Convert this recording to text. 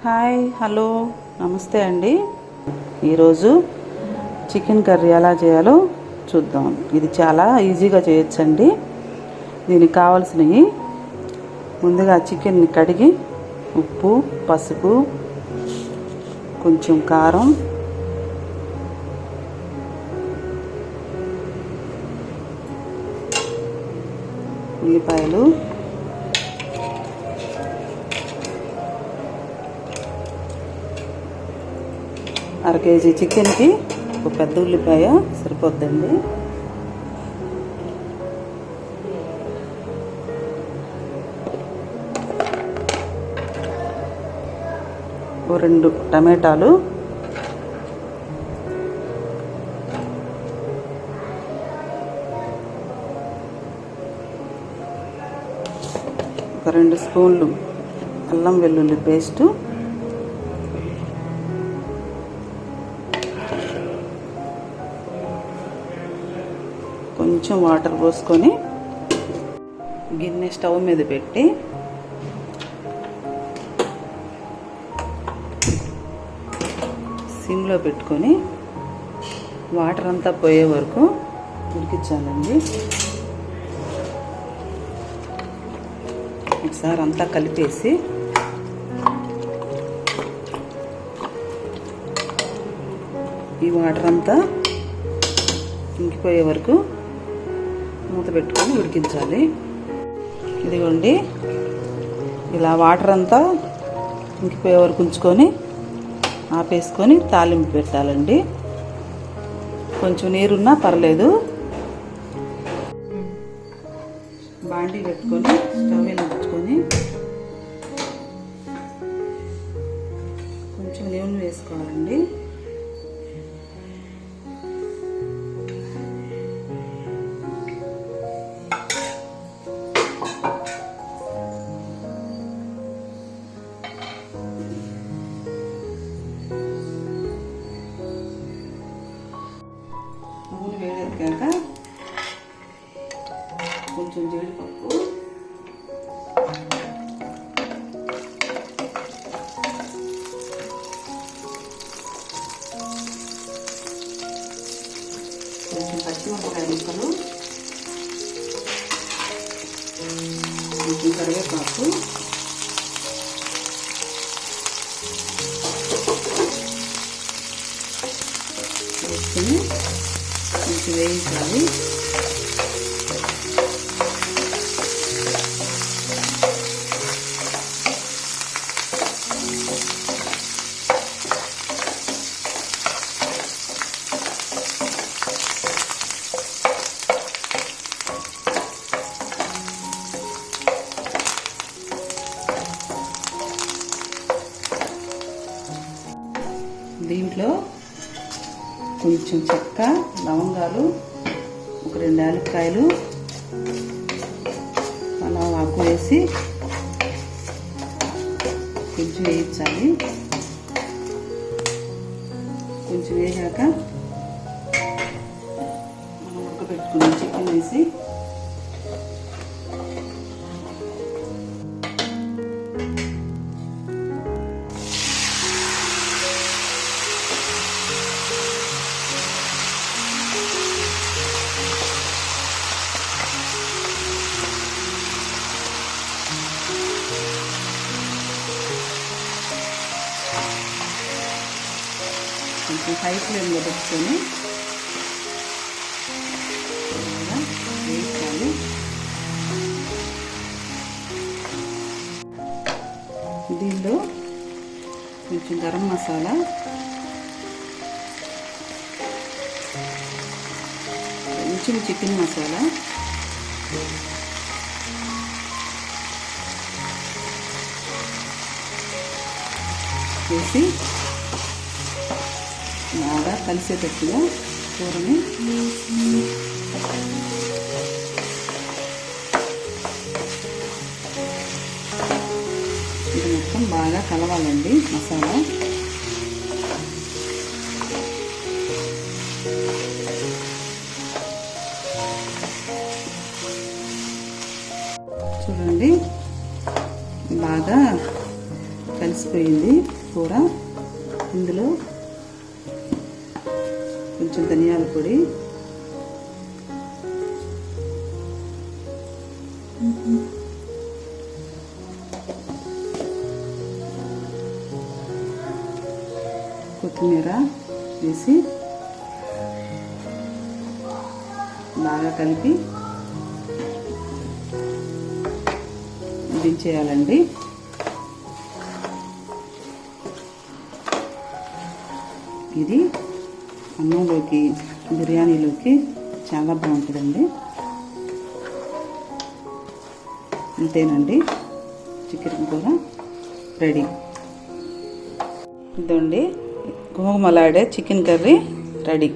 Hi, hello, నమస్తే అండి. ఈరోజు చికెన్ కర్రీ ఎలా చేయాలో చూద్దాం. ఇది చాలా ఈజీగా చేయొచ్చండి. దీనికి కావాల్సినవి ముందుగా చికెన్ని కడిగి ఉప్పు, పసుపు, కొంచెం కారం, ఉల్లిపాయలు, అర కేజీ చికెన్కి ఒక పెద్ద ఉల్లిపాయ సరిపోద్దండి. ఓ 2 టమాటాలు, ఒక 2 స్పూన్లు అల్లం వెల్లుల్లి పేస్టు, కొంచెం వాటర్ పోసుకొని గిన్నె స్టవ్ మీద పెట్టి సిమ్లో పెట్టుకొని వాటర్ అంతా పోయే వరకు ఉడికించాలండి. ఒకసారి అంతా కలిపేసి ఈ వాటర్ అంతా ఇంకిపోయే వరకు మూత పెట్టుకొని ఉడికించాలి. ఇదిగోండి, ఇలా వాటర్ అంతా ఇంకిపోయే వరకు ఉంచుకొని ఆపేసుకొని తాలింపు పెట్టాలండి. కొంచెం నీరున్నా పర్లేదు. బాండీ పెట్టుకొని స్టవ్ మీద ఉంచుకొని కొంచెం నూనె వేసుకోవాలండి. నూనె వేడెక్కాక కొంచెం జీడిపప్పు, కొంచెం పచ్చిమిరపకాయ ముక్కలు, కొంచెం కరివేపాకు, వేసుకొని కొంచెం వేయించాలి. దీంట్లో కొంచెం చెక్క, లవంగాలు, ఒక 2 యాలక్కాయలు, ఆకు వేసి కొంచెం వేయించాలి. కొంచెం వేగాక మనం ఉడకబెట్టుకుని చికెన్ వేసి కొంచెం హై ఫ్లేమ్లో పెట్టుకొని వేయించాలి. దీనిలో కొంచెం గరం మసాలా, కొంచెం చికెన్ మసాలా, వేసి బాగా కలిసేటట్టుగా కూరని ఇది మొత్తం బాగా కలవాలండి మసాలా. చూడండి, బాగా కలిసిపోయింది కూర. ఇందులో కొంచెం ధనియాల పొడి, కొత్తిమీర వేసి బాగా కలిపి దించేయాలండి. ఇది అన్నంలోకి, బిర్యానీలోకి చాలా బాగుంటుందండి. అంతేనండి, చికెన్ కూర రెడీ. ఇదండి గుమగుమలాడే చికెన్ కర్రీ రెడీ.